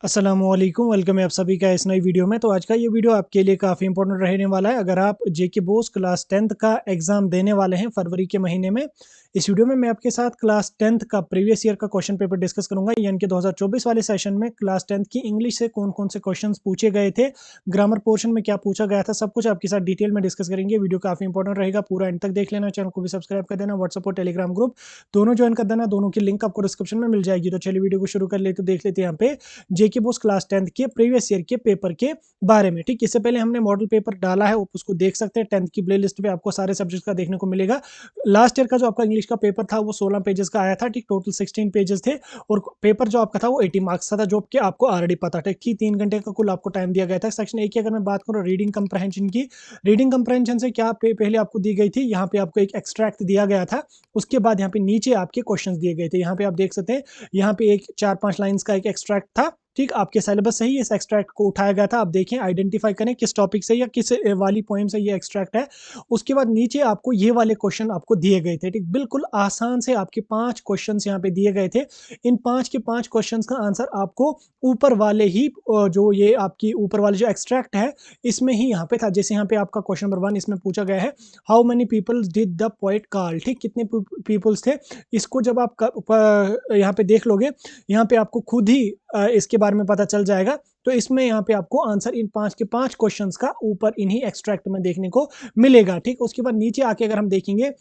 अस्सलामुअलैकुम, वेलकम है आप सभी का इस नई वीडियो में। तो आज का ये वीडियो आपके लिए काफ़ी इंपॉर्टेंट रहने वाला है। अगर आप जेके बोस क्लास 10th का एग्ज़ाम देने वाले हैं फरवरी के महीने में, इस वीडियो में मैं आपके साथ क्लास 10th का प्रीवियस ईयर का क्वेश्चन पेपर डिस्कस करूंगा। यानी कि 2024 वाले सेशन में क्लास 10th की इंग्लिश से कौन कौन से क्वेश्चंस पूछे गए थे, ग्रामर पोर्शन में क्या पूछा गया था, सब कुछ आपके साथ डिटेल में डिस्कस करेंगे। वीडियो काफ़ी इंपॉर्टेंट रहेगा, पूरा एंड तक देख लेना। चैनल को भी सब्सक्राइब कर देना, व्हाट्सअप और टेलीग्राम ग्रुप दोनों ज्वाइन कर देना, दोनों की लिंक आपको डिस्क्रिप्शन में मिल जाएगी। तो चलिए वीडियो को शुरू कर ले। तो देख लेते हैं यहाँ पे जेके बोस क्लास 10th के प्रीवियस ईयर के पेपर के बारे में। ठीक, इससे पहले हमने मॉडल पेपर डाला है, आप उसको देख सकते हैं। 10th की प्लेलिस्ट पे आपको सारे सब्जेक्ट का देखने को मिलेगा। लास्ट ईयर का जो आपका इंग्लिश का पेपर था वो 16 पेजेस का आया था। ठीक, टोटल 16 पेजेस थे और पेपर जो आपका था वो 80 मार्क्स का था, जो कि आपको ऑलरेडी पता था कि 3 घंटे का कुल आपको टाइम दिया गया था। सेक्शन ए की अगर मैं बात करूँ रीडिंग कंप्रहेंशन की, रीडिंग कंप्रहेंशन से क्या पहले आपको दी गई थी, यहाँ पे आपको एक एक्सट्रैक्ट दिया गया था। उसके बाद यहाँ पे नीचे आपके क्वेश्चंस दिए गए थे। यहाँ पे आप देख सकते हैं, यहाँ पे एक 4-5 लाइंस का एक एक्सट्रैक्ट था। ठीक, आपके सिलेबस से ही इस एक्सट्रैक्ट को उठाया गया था। आप देखें, आइडेंटिफाई करें किस टॉपिक से या किस वाली पोएम से ये एक्सट्रैक्ट है। उसके बाद नीचे आपको ये वाले क्वेश्चन आपको दिए गए थे। ठीक, बिल्कुल आसान से आपके 5 क्वेश्चन यहाँ पे दिए गए थे। इन 5 के 5 क्वेश्चन का आंसर आपको ऊपर वाले ही जो ये आपकी ऊपर वाले जो एक्सट्रैक्ट है इसमें ही यहाँ पे था। जैसे यहाँ पे आपका क्वेश्चन नंबर 1 इसमें पूछा गया है, how many peoples did the poet Carl. ठीक, कितने पीपल्स थे। इसको जब आप यहाँ पे देख लोगे, यहाँ पे आपको खुद ही इसके बारे में पता चल जाएगा। तो इसमें यहाँ पे आपको आंसर इन 5 के 5 क्वेश्चंस का ऊपर इन्हीं एक्सट्रैक्ट में देखने को मिलेगा। ठीक, उसके बाद नीचे आके अगर हम देखेंगे,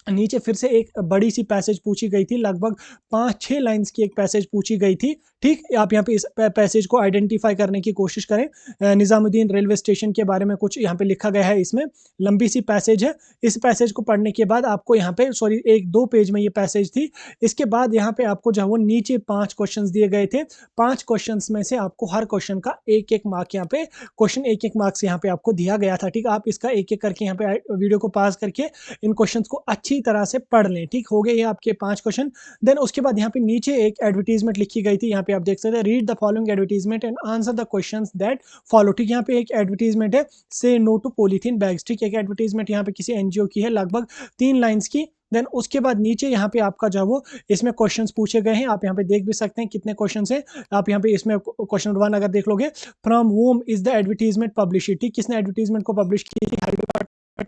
नीचे फिर से एक बड़ी सी पैसेज पूछी गई थी, लगभग 5-6 लाइंस की एक पैसेज पूछी गई थी। ठीक, आप यहाँ पे इस पैसेज को आइडेंटिफाई करने की कोशिश करें। निजामुद्दीन रेलवे स्टेशन के बारे में कुछ यहाँ पे लिखा गया है। इसमें लंबी सी पैसेज है। इस पैसेज को पढ़ने के बाद आपको यहाँ पे सॉरी 1-2 पेज में ये पैसेज थी। इसके बाद यहाँ पे आपको जो वो नीचे 5 क्वेश्चन दिए गए थे। 5 क्वेश्चन में से आपको हर क्वेश्चन का 1-1 मार्क यहाँ पे क्वेश्चन 1-1 मार्क्स यहाँ पे आपको दिया गया था। ठीक, आप इसका 1-1 करके यहाँ पे वीडियो को पास करके इन क्वेश्चंस को अच्छी तरह से पढ़ लें। ठीक, हो गए ये आपके 5 क्वेश्चन। देन उसके बाद यहाँ पे नीचे एक एडवर्टीजमेंट लिखी गई थी। यहाँ पे आप देख सकते हैं, read the following advertisement and answer the questions that follow. ठीक, यहाँ पे एक एडवर्टीजमेंट है, से नो टू पॉलीथीन बैग्स। ठीक, एक एडवर्टीजमेंट यहाँ पे किसी एनजीओ की है, लगभग 3 लाइंस की। देन उसके बाद नीचे यहाँ पे आपका जो वो इसमें क्वेश्चंस पूछे गए हैं, आप यहाँ पे देख भी सकते हैं कितने क्वेश्चंस हैं। आप यहाँ पे इसमें क्वेश्चन नंबर 1 अगर देख लोगे, from home is the advertisement publish. ठीक, किसने एडवर्टीजमेंट को पब्लिश की थी, हाईवे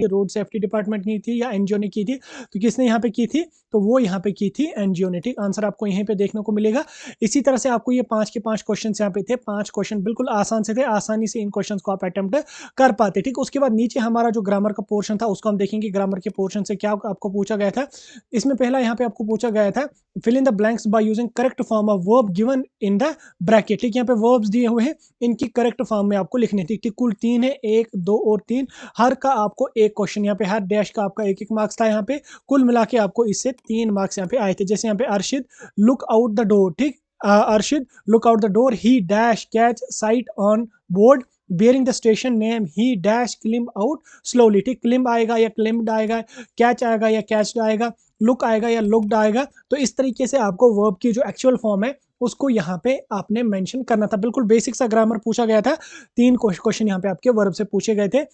रोड सेफ्टी डिपार्टमेंट की थी या एनजीओ ने की थी। तो किसने यहाँ पे की थी, तो वो यहाँ पे की थी एनजीओ ने। ठीक, आंसर आपको यहीं पे देखने को मिलेगा। इसी तरह से आपको ये 5 के 5 क्वेश्चन यहाँ पे थे। 5 क्वेश्चन बिल्कुल आसान से थे, आसानी से इन क्वेश्चन को आप अटेम्प्ट कर पाते। ठीक, उसके बाद नीचे हमारा जो ग्रामर का पोर्शन था उसको हम देखेंगे। ग्रामर के पोर्शन से क्या आपको पूछा गया था। इसमें पहला यहाँ पे आपको पूछा गया था, fill in the blanks by using correct form of verb given in the bracket. ठीक, यहाँ पे वर्ब्स दिए हुए हैं, इनकी करेक्ट फॉर्म में आपको लिखने थी। ठीक, कुल 3 है, 1, 2 और 3। हर का आपको एक क्वेश्चन, यहाँ पे हर डैश का आपका 1-1 मार्क्स था। यहाँ पे कुल मिला के आपको इससे 3 मार्क्स यहाँ पे आए थे। जैसे यहाँ पे Arshid look out the door. ठीक, Arshid look out the door, he dash catch sight on board bearing the station name, he dash climb out slowly. ठीक, क्लिम्ब आएगा या क्लिम्ब्ड आएगा, कैच आएगा या कैच्ड आएगा, लुक आएगा या लुक्ड आएगा। तो इस तरीके से आपको वर्ब की जो एक्चुअल फॉर्म है उसको यहाँ पे आपने मेंशन करना था। बिल्कुल बेसिक सा ग्रामर पूछा गया था। 3 क्वेश्चन यहाँ पे आपके वर्ब से पूछे गए थे।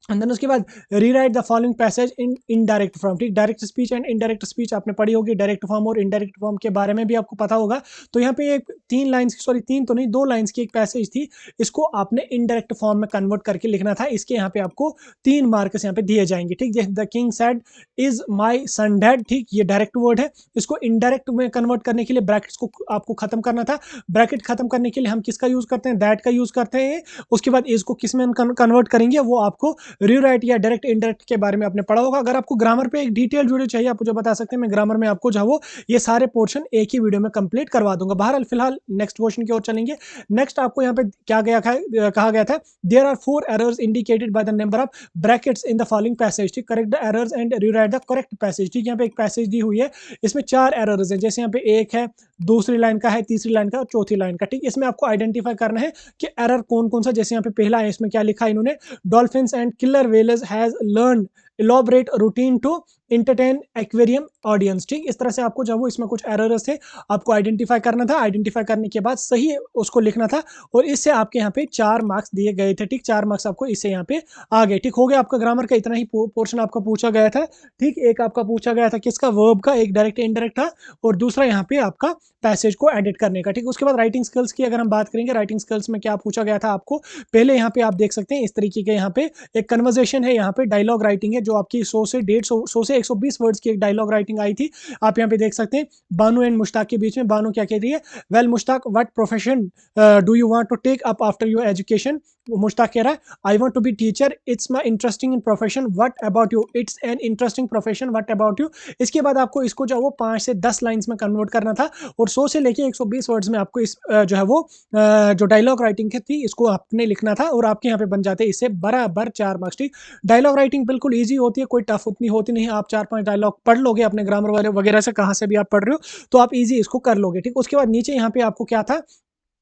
एंड देन उसके बाद rewrite the following passage in indirect form. ठीक, direct speech and indirect speech आपने पढ़ी होगी, डायरेक्ट फॉर्म और इनडायरेक्ट फॉर्म के बारे में भी आपको पता होगा। तो यहाँ पे एक 3 लाइंस सॉरी 3 तो नहीं 2 लाइंस की एक पैसेज थी, इसको आपने इनडायरेक्ट फॉर्म में कन्वर्ट करके लिखना था। इसके यहाँ पे आपको 3 मार्क्स यहाँ पे दिए जाएंगे। ठीक, जैसे the king said is my son dad. ठीक, ये डायरेक्ट वर्ड है, इसको इनडायरेक्ट में कन्वर्ट करने के लिए ब्रैकेट्स को आपको खत्म करना था। ब्रैकेट खत्म करने के लिए हम किसका यूज करते हैं, दैट का यूज करते हैं। उसके बाद इसको किस में कन्वर्ट करेंगे, वो आपको रीराइट या डायरेक्ट इनडायरेक्ट के बारे में आपने पढ़ा होगा। अगर आपको ग्रामर पे एक डिटेल वीडियो चाहिए, आप मुझे बता सकते हैं, मैं ग्रामर में आपको जो ये सारे पोर्शन एक ही वीडियो में कंप्लीट करवा दूंगा। बहरहाल फिलहाल नेक्स्ट क्वेश्चन की ओर चलेंगे। नेक्स्ट आपको यहाँ पे क्या कहा गया था, there are 4 errors indicated by the number of brackets in the following passage. ठीक, correct the errors and rewrite the correct passage. ठीक, यहाँ पे एक पैसेज दी हुई है, इसमें 4 एरर्स हैं। जैसे यहाँ पे एक है, दूसरी लाइन का है, तीसरी लाइन का और चौथी लाइन का। ठीक, इसमें आपको आइडेंटिफाई करना है कि एरर कौन कौन सा। जैसे यहाँ पे पहला है, इसमें क्या लिखा है इन्होंने, dolphins and killer whales has learn elaborate routine to entertain aquarium audience। ठीक, इस तरह से आपको जो वो इसमें कुछ एरर्स थे, आपको आइडेंटिफाई करना था। आइडेंटिफाई करने के बाद सही उसको लिखना था और इससे आपके यहाँ पे 4 मार्क्स दिए गए थे। ठीक, 4 मार्क्स आपको इससे यहाँ पे आ गए। ठीक, हो गया आपका ग्रामर का इतना ही पोर्शन आपका पूछा गया था। ठीक, एक आपका पूछा गया था किसका, वर्ब का, एक डायरेक्ट इनडायरेक्ट था और दूसरा यहाँ पे आपका पैसेज को एडिट करने का। ठीक, उसके बाद राइटिंग स्किल्स की अगर हम बात करेंगे, राइटिंग स्किल्स में क्या पूछा गया था आपको, पहले यहाँ पे आप देख सकते हैं इस तरीके के यहाँ पे एक कन्वर्सेशन है, यहाँ पे डायलॉग राइटिंग है जो आपकी 100 से 150 वर्ड्स की एक डायलॉग राइटिंग आई थी। आप यहाँ पे देख सकते हैं बानू एंड मुश्ताक के बीच में। बानू क्या कह रही है, well Mushtaq what profession do you want to take up after your education. Mushtaq कह रहा है I want to be teacher, it's my interesting in profession, what about you, it's an interesting profession, what about you. इसके बाद आपको इसको जो वो 5 से 10 लाइंस में कन्वर्ट करना था और 100 से लेके 120 वर्ड्स में आपको इस जो है वो जो डायलॉग राइटिंग थी इसको आपने लिखना था और आपके यहाँ पे बन जाते इससे बराबर 4 मार्क्स। ठीक, डायलॉग राइटिंग बिल्कुल ईजी होती है, कोई टफ उतनी होती नहीं है। आप 4-5 डायलॉग पढ़ लोगे अपने ग्रामर वगैरह से, कहाँ से भी आप पढ़ रहे हो तो आप ईजी इसको कर लोगे। ठीक, उसके बाद नीचे यहाँ पे आपको क्या था,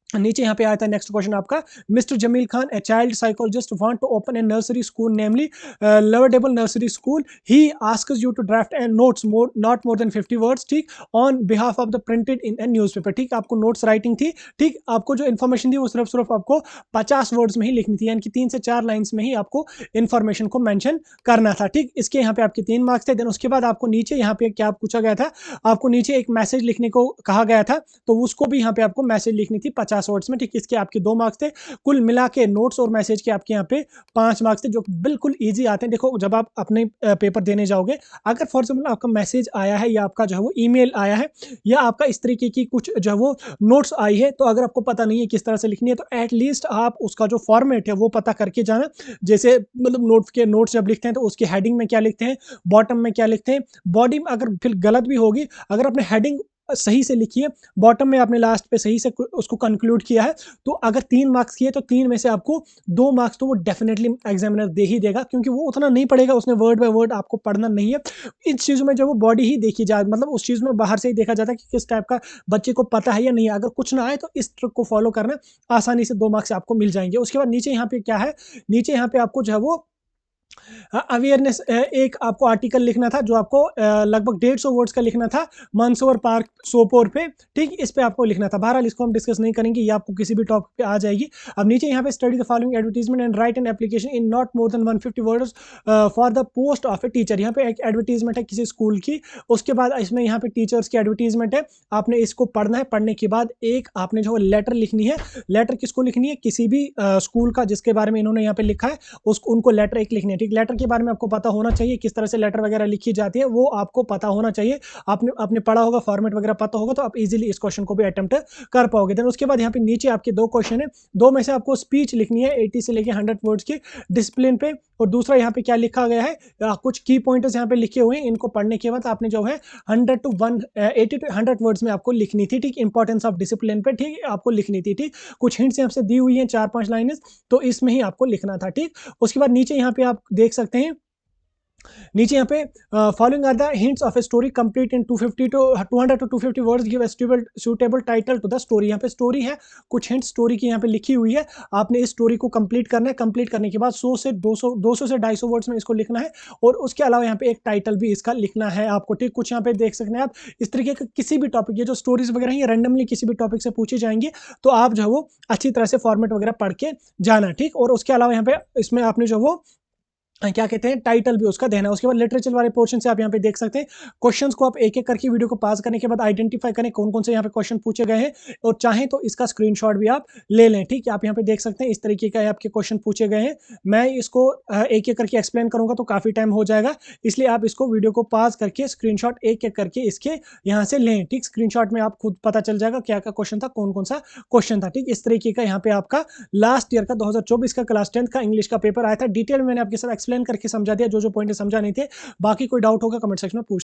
नीचे यहाँ पे आया था नेक्स्ट क्वेश्चन आपका, mister Jameel Khan a child psychologist want to open a nursery school namely Loverdable nursery school, he asks you to draft and notes not more than 50 words. ठीक, on behalf of the printed in a newspaper. ठीक, आपको notes writing थी। ठीक, आपको जो information थी वो सिर्फ आपको 50 वर्ड्स में ही लिखनी थी, यानी कि 3 से 4 लाइन्स में ही आपको इन्फॉर्मेशन को मेंशन करना था। ठीक, इसके यहाँ पे आपके 3 मार्क्स थे। देन उसके बाद आपको नीचे यहाँ पे क्या पूछा गया था, आपको नीचे एक मैसेज लिखने को कहा गया था तो उसको भी यहाँ पे आपको मैसेज लिखनी थी 50 वर्ड्स में। ठीक, इसके आपके 2 मार्क्स थे। कुल मिला के नोट्स और मैसेज के आपके यहाँ पे 5 मार्क्स थे जो बिल्कुल इजी आते हैं। देखो जब आप अपने पेपर देने जाओगे, अगर फॉर एग्जाम्पल आपका मैसेज आया है या आपका जो है वो ईमेल आया है या आपका इस तरीके की कुछ जो है वो नोट्स आई है, तो अगर आपको पता नहीं है किस तरह से लिखनी है तो एटलीस्ट आप उसका जो फॉर्मेट है वो पता करके जाना। जैसे मतलब नोट्स जब लिखते हैं तो उसकी हेडिंग में क्या लिखते हैं, बॉटम में क्या लिखते हैं, बॉडी में अगर फिर गलत भी होगी, अगर आपने हेडिंग सही से लिखी है, बॉटम में आपने लास्ट पे सही से उसको कंक्लूड किया है, तो अगर 3 मार्क्स किए तो 3 में से आपको 2 मार्क्स तो वो डेफिनेटली एग्जामिनर दे ही देगा, क्योंकि वो उतना नहीं पढ़ेगा, उसने वर्ड बाय वर्ड आपको पढ़ना नहीं है। इन चीज़ों में जो वो बॉडी ही देखी जाए, मतलब उस चीज़ में बाहर से ही देखा जाता है कि किस टाइप का बच्चे को पता है या नहीं है। अगर कुछ ना आए तो इस ट्रिक को फॉलो करना, आसानी से 2 मार्क्स आपको मिल जाएंगे। उसके बाद नीचे यहाँ पे क्या है, नीचे यहाँ पे आपको जो है वो अवेयरनेस एक आपको आर्टिकल लिखना था जो आपको लगभग 150 वर्ड्स का लिखना था, मंदसौर पार्क सोपोर पे। ठीक, इस पे आपको लिखना था। बहरहाल इसको हम डिस्कस नहीं करेंगे, ये आपको किसी भी टॉपिक पे आ जाएगी। अब नीचे यहाँ पे study the following advertisement and right an application in not more then 150 words for the post of a teacher. यहाँ पे एक एडवर्टीजमेंट है किसी स्कूल की, उसके बाद इसमें यहाँ पे टीचर्स की एडवर्टीजमेंट है। आपने इसको पढ़ना है, पढ़ने के बाद एक आपने जो लेटर लिखनी है। लेटर किसको लिखनी है, किसी भी स्कूल का जिसके बारे में इन्होंने यहाँ पे लिखा है उसको, उनको लेटर एक लिखनी है। ठीक, लेटर के बारे में आपको पता होना चाहिए, किस तरह से लेटर वगैरह लिखी जाती है वो आपको पता होना चाहिए। आपने पढ़ा होगा, फॉर्मेट वगैरह पता होगा, तो आप इजीली इस क्वेश्चन को भी अटेम्प्ट कर पाओगे। देन उसके बाद यहाँ पे नीचे आपके 2 क्वेश्चन है, 2 में से आपको स्पीच लिखनी है 80 से लेके 100 वर्ड्स की डिसिप्लिन पे, और दूसरा यहाँ पे क्या लिखा गया है, कुछ की पॉइंटर्स यहाँ पे लिखे हुए हैं। इनको पढ़ने के बाद आपने जो है 80 to 100 वर्ड्स में आपको लिखनी थी। ठीक, इंपॉर्टेंस ऑफ डिसिप्लिन पे ठीक आपको लिखनी थी। ठीक, कुछ हिंट्स यहाँ से दी हुई हैं 4-5 लाइनें, तो इसमें ही आपको लिखना था। ठीक, उसके बाद नीचे यहाँ पे आप देख सकते हैं, नीचे यहाँ पे following are the hints of a story complete in 200 to 250 words, give a suitable title to the story. यहाँ पे स्टोरी है, कुछ हिंट्स स्टोरी की यहाँ पे लिखी हुई है, आपने इस स्टोरी को कंप्लीट करना है। कंप्लीट करने के बाद 100 से 250 वर्ड्स में इसको लिखना है, और उसके अलावा यहाँ पे एक टाइटल भी इसका लिखना है आपको। ठीक, कुछ यहाँ पे देख सकते हैं आप, इस तरीके का किसी भी टॉपिक, ये जो स्टोरीज वगैरह हैं ये रैंडमली किसी भी टॉपिक से पूछे जाएंगे, तो आप जो है वो अच्छी तरह से फॉर्मेट वगैरह पढ़ के जाना। ठीक, और उसके अलावा यहाँ पे इसमें आपने जो वो क्या कहते हैं टाइटल भी उसका देना है। उसके बाद लिटरेचर वाले पोर्शन से आप यहाँ पे देख सकते हैं क्वेश्चंस को आप एक एक करके वीडियो को पास करने के बाद आइडेंटिफाई करें कौन कौन से यहाँ पे क्वेश्चन पूछे गए हैं, और चाहें तो इसका स्क्रीनशॉट भी आप ले लें। ठीक है, आप यहाँ पे देख सकते हैं इस तरीके का आपके क्वेश्चन पूछे गए हैं। मैं इसको एक एक करके एक्सप्लेन करूंगा तो काफी टाइम हो जाएगा, इसलिए आप इसको वीडियो को पास करके स्क्रीनशॉट एक एक करके इसके यहाँ से लें। ठीक, स्क्रीनशॉट में आप खुद पता चल जाएगा क्या क्या क्वेश्चन था, कौन कौन सा क्वेश्चन था। ठीक, इस तरीके का यहाँ पे आपका लास्ट ईयर का 2024 का क्लास 10 का इंग्लिश का पेपर आया था। डिटेल में मैंने आपके साथ एक्सप्लेन करके समझा दिया, जो जो पॉइंट समझा नहीं थे। बाकी कोई डाउट होगा कमेंट सेक्शन में पूछ